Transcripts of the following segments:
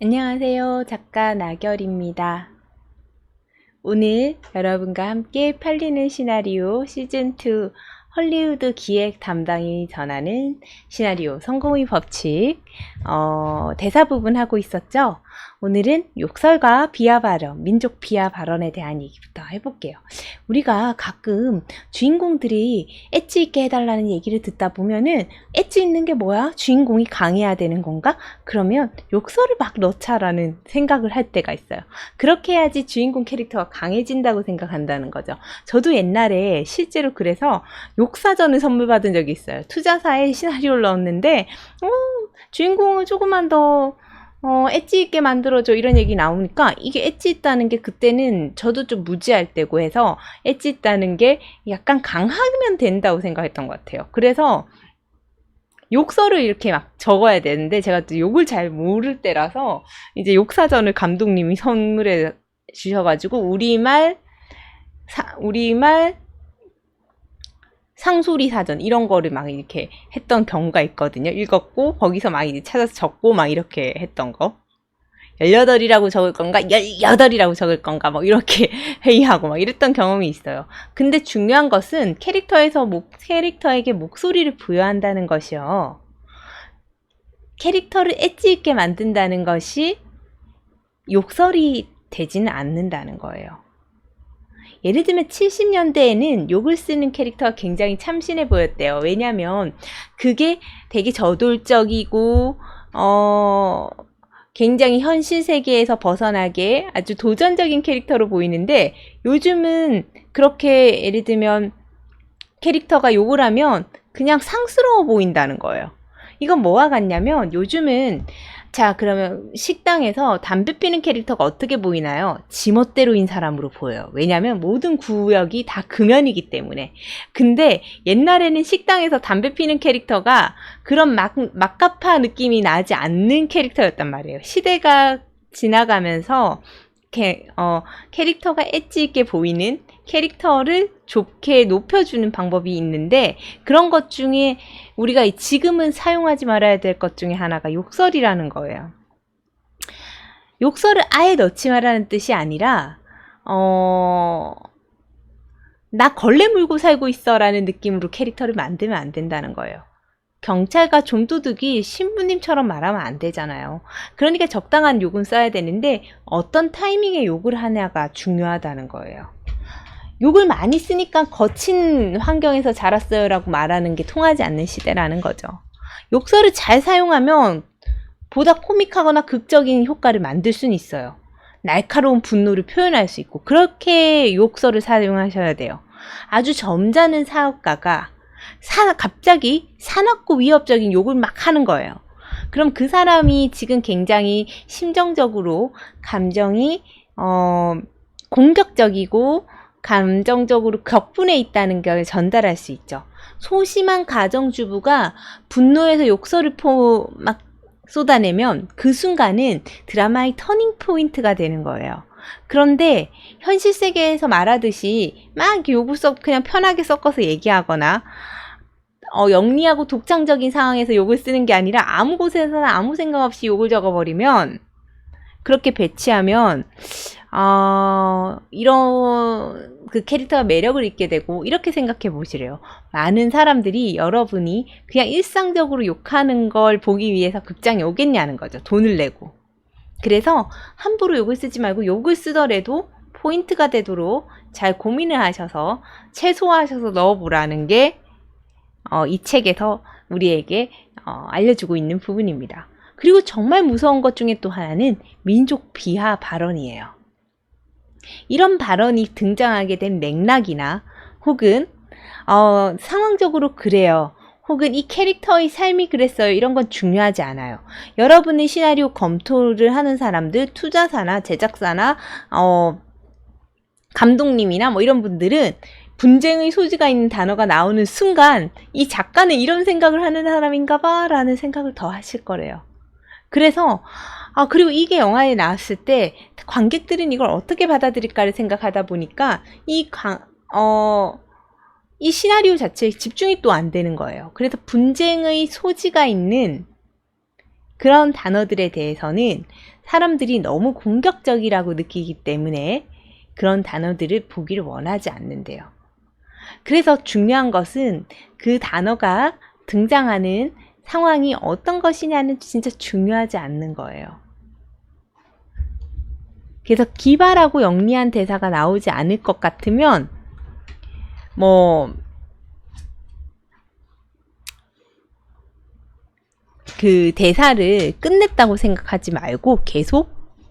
안녕하세요. 작가 나결입니다. 오늘 여러분과 함께 팔리는 시나리오 시즌2 헐리우드 기획 담당이 전하는 시나리오 성공의 법칙 대사 부분 하고 있었죠? 오늘은 욕설과 비하 발언, 민족 비하 발언에 대한 얘기부터 해볼게요. 우리가 가끔 주인공들이 엣지 있게 해달라는 얘기를 듣다 보면은 엣지 있는 게 뭐야? 주인공이 강해야 되는 건가? 그러면 욕설을 막 넣자라는 생각을 할 때가 있어요. 그렇게 해야지 주인공 캐릭터가 강해진다고 생각한다는 거죠. 저도 옛날에 실제로 그래서 욕사전을 선물 받은 적이 있어요. 투자사에 시나리오를 넣었는데 주인공을 조금만 더 엣지 있게 만들어줘 이런 얘기 나오니까 이게 엣지 있다는 게 그때는 저도 좀 무지할 때고 해서 엣지 있다는 게 약간 강하면 된다고 생각했던 것 같아요. 그래서 욕설을 이렇게 막 적어야 되는데 제가 또 욕을 잘 모를 때라서 이제 욕사전을 감독님이 선물해 주셔가지고 우리말 상소리 사전 이런 거를 막 이렇게 했던 경우가 있거든요. 읽었고 거기서 막 이제 찾아서 적고 막 이렇게 했던 거. 18이라고 적을 건가? 18이라고 적을 건가? 뭐 이렇게 회의하고 막 이랬던 경험이 있어요. 근데 중요한 것은 캐릭터에게 목소리를 부여한다는 것이요. 캐릭터를 엣지 있게 만든다는 것이 욕설이 되지는 않는다는 거예요. 예를 들면 70년대에는 욕을 쓰는 캐릭터가 굉장히 참신해 보였대요. 왜냐면 그게 되게 저돌적이고 굉장히 현실 세계에서 벗어나게 아주 도전적인 캐릭터로 보이는데 요즘은 그렇게 예를 들면 캐릭터가 욕을 하면 그냥 상스러워 보인다는 거예요. 이건 뭐와 같냐면 요즘은 자 그러면 식당에서 담배 피는 캐릭터가 어떻게 보이나요? 지멋대로인 사람으로 보여요. 왜냐하면 모든 구역이 다 금연이기 때문에. 근데 옛날에는 식당에서 담배 피는 캐릭터가 그런 막가파 느낌이 나지 않는 캐릭터였단 말이에요. 시대가 지나가면서 캐릭터가 엣지 있게 보이는 캐릭터를 좋게 높여주는 방법이 있는데 그런 것 중에 우리가 지금은 사용하지 말아야 될 것 중에 하나가 욕설이라는 거예요. 욕설을 아예 넣지 말라는 뜻이 아니라 나 걸레 물고 살고 있어 라는 느낌으로 캐릭터를 만들면 안 된다는 거예요. 경찰과 좀도둑이 신부님처럼 말하면 안 되잖아요. 그러니까 적당한 욕은 써야 되는데 어떤 타이밍에 욕을 하냐가 중요하다는 거예요. 욕을 많이 쓰니까 거친 환경에서 자랐어요 라고 말하는 게 통하지 않는 시대라는 거죠. 욕설을 잘 사용하면 보다 코믹하거나 극적인 효과를 만들 수는 있어요. 날카로운 분노를 표현할 수 있고 그렇게 욕설을 사용하셔야 돼요. 아주 점잖은 사업가가 갑자기 사납고 위협적인 욕을 막 하는 거예요. 그럼 그 사람이 지금 굉장히 심정적으로 감정이 공격적이고 감정적으로 격분해 있다는 걸 전달할 수 있죠. 소심한 가정주부가 분노해서 욕설을 막 쏟아내면 그 순간은 드라마의 터닝 포인트가 되는 거예요. 그런데 현실 세계에서 말하듯이 막 욕을 그냥 편하게 섞어서 얘기하거나 영리하고 독창적인 상황에서 욕을 쓰는 게 아니라 아무 곳에서나 아무 생각 없이 욕을 적어버리면 그렇게 배치하면 이런 그 캐릭터가 매력을 잊게 되고 이렇게 생각해 보시래요. 많은 사람들이 여러분이 그냥 일상적으로 욕하는 걸 보기 위해서 극장에 오겠냐는 거죠. 돈을 내고. 그래서 함부로 욕을 쓰지 말고 욕을 쓰더라도 포인트가 되도록 잘 고민을 하셔서 최소화하셔서 넣어보라는 게 이 책에서 우리에게 알려주고 있는 부분입니다. 그리고 정말 무서운 것 중에 또 하나는 민족 비하 발언이에요. 이런 발언이 등장하게 된 맥락이나 혹은 상황적으로 그래요. 혹은 이 캐릭터의 삶이 그랬어요. 이런 건 중요하지 않아요. 여러분의 시나리오 검토를 하는 사람들, 투자사나 제작사나 감독님이나 뭐 이런 분들은 분쟁의 소지가 있는 단어가 나오는 순간 이 작가는 이런 생각을 하는 사람인가 봐 라는 생각을 더 하실 거래요. 그래서 그리고 이게 영화에 나왔을 때 관객들은 이걸 어떻게 받아들일까를 생각하다 보니까 이 시나리오 자체에 집중이 또 안 되는 거예요. 그래서 분쟁의 소지가 있는 그런 단어들에 대해서는 사람들이 너무 공격적이라고 느끼기 때문에 그런 단어들을 보기를 원하지 않는데요. 그래서 중요한 것은 그 단어가 등장하는 상황이 어떤 것이냐는 진짜 중요하지 않는 거예요. 그래서 기발하고 영리한 대사가 나오지 않을 것 같으면 그 대사를 끝냈다고 생각하지 말고 계속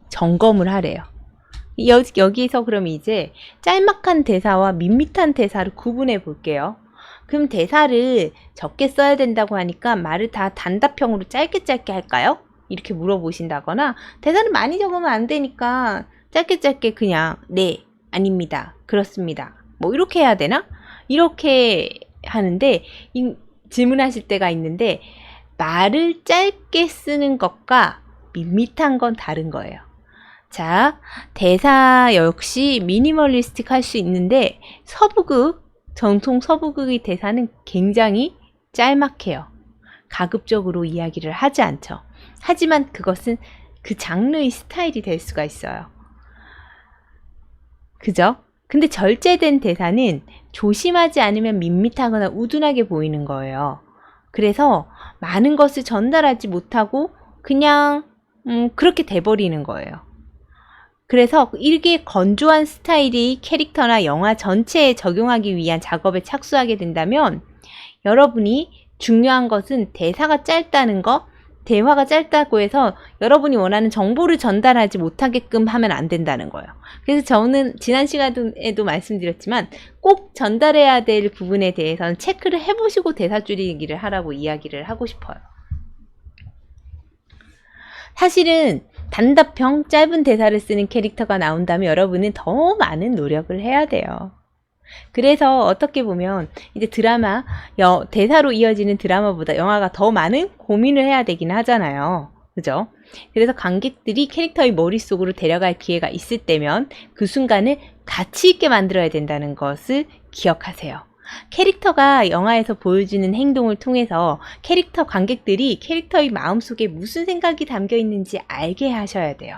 점검을 하래요. 여기서 그럼 이제 짤막한 대사와 밋밋한 대사를 구분해 볼게요. 그럼 대사를 적게 써야 된다고 하니까 말을 다 단답형으로 짧게 할까요? 이렇게 물어보신다거나, 대사를 많이 적으면 안 되니까 짧게 그냥 네, 아닙니다, 그렇습니다, 뭐 이렇게 해야 되나? 이렇게 하는데 질문하실 때가 있는데, 말을 짧게 쓰는 것과 밋밋한 건 다른 거예요. 자, 대사 역시 미니멀리스틱 할 수 있는데 전통 서부극의 대사는 굉장히 짤막해요. 가급적으로 이야기를 하지 않죠. 하지만 그것은 그 장르의 스타일이 될 수가 있어요. 그죠? 근데 절제된 대사는 조심하지 않으면 밋밋하거나 우둔하게 보이는 거예요. 그래서 많은 것을 전달하지 못하고 그냥 그렇게 돼버리는 거예요. 그래서 이렇게 건조한 스타일이 캐릭터나 영화 전체에 적용하기 위한 작업에 착수하게 된다면, 여러분이 중요한 것은 대사가 짧다는 거, 대화가 짧다고 해서 여러분이 원하는 정보를 전달하지 못하게끔 하면 안 된다는 거예요. 그래서 저는 지난 시간에도 말씀드렸지만 꼭 전달해야 될 부분에 대해서는 체크를 해보시고 대사 줄이기를 하라고 이야기를 하고 싶어요. 사실은 단답형 짧은 대사를 쓰는 캐릭터가 나온다면 여러분은 더 많은 노력을 해야 돼요. 그래서 어떻게 보면 이제 대사로 이어지는 드라마보다 영화가 더 많은 고민을 해야 되긴 하잖아요. 그죠? 그래서 관객들이 캐릭터의 머릿속으로 데려갈 기회가 있을 때면 그 순간을 가치 있게 만들어야 된다는 것을 기억하세요. 캐릭터가 영화에서 보여주는 행동을 통해서 관객들이 캐릭터의 마음속에 무슨 생각이 담겨 있는지 알게 하셔야 돼요.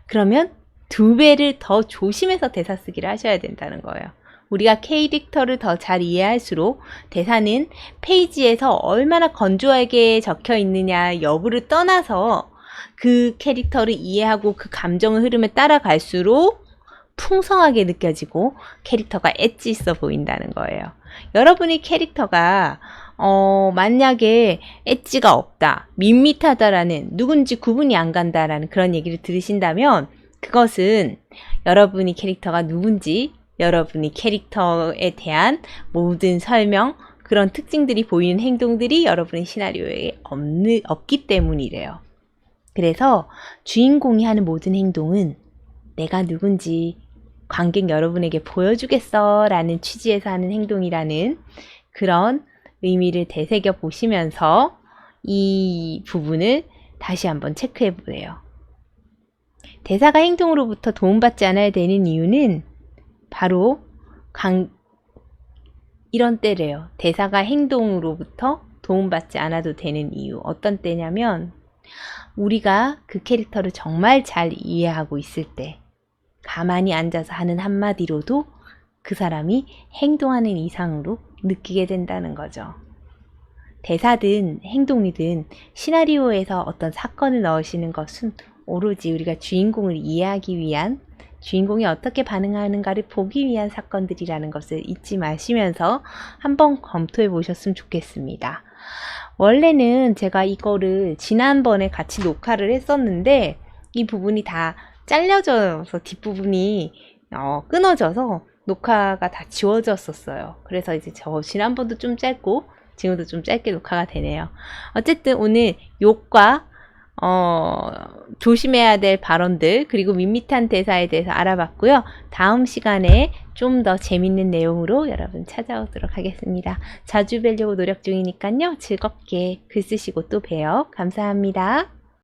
그러면 2배를 더 조심해서 대사 쓰기를 하셔야 된다는 거예요. 우리가 캐릭터를 더 잘 이해할수록 대사는 페이지에서 얼마나 건조하게 적혀 있느냐 여부를 떠나서 그 캐릭터를 이해하고 그 감정의 흐름에 따라갈수록 풍성하게 느껴지고 캐릭터가 엣지 있어 보인다는 거예요. 여러분이 캐릭터가 만약에 엣지가 없다, 밋밋하다라는, 누군지 구분이 안 간다라는 그런 얘기를 들으신다면 그것은 여러분이 캐릭터가 누군지, 여러분이 캐릭터에 대한 모든 설명, 그런 특징들이 보이는 행동들이 여러분의 시나리오에 없기 때문이래요. 그래서 주인공이 하는 모든 행동은 내가 누군지 관객 여러분에게 보여주겠어 라는 취지에서 하는 행동이라는 그런 의미를 되새겨 보시면서 이 부분을 다시 한번 체크해 보세요. 대사가 행동으로부터 도움받지 않아야 되는 이유는 바로 이런 때래요. 대사가 행동으로부터 도움받지 않아도 되는 이유. 어떤 때냐면 우리가 그 캐릭터를 정말 잘 이해하고 있을 때 가만히 앉아서 하는 한마디로도 그 사람이 행동하는 이상으로 느끼게 된다는 거죠. 대사든 행동이든 시나리오에서 어떤 사건을 넣으시는 것은 오로지 우리가 주인공을 이해하기 위한, 주인공이 어떻게 반응하는가를 보기 위한 사건들이라는 것을 잊지 마시면서 한번 검토해 보셨으면 좋겠습니다. 원래는 제가 이거를 지난번에 같이 녹화를 했었는데 이 부분이 다 잘려져서 뒷부분이 끊어져서 녹화가 다 지워졌었어요. 그래서 이제 지난번도 좀 짧고 지금도 좀 짧게 녹화가 되네요. 어쨌든 오늘 욕과 조심해야 될 발언들, 그리고 밋밋한 대사에 대해서 알아봤고요. 다음 시간에 좀 더 재밌는 내용으로 여러분 찾아오도록 하겠습니다. 자주 뵈려고 노력 중이니까요. 즐겁게 글 쓰시고 또 봬요. 감사합니다.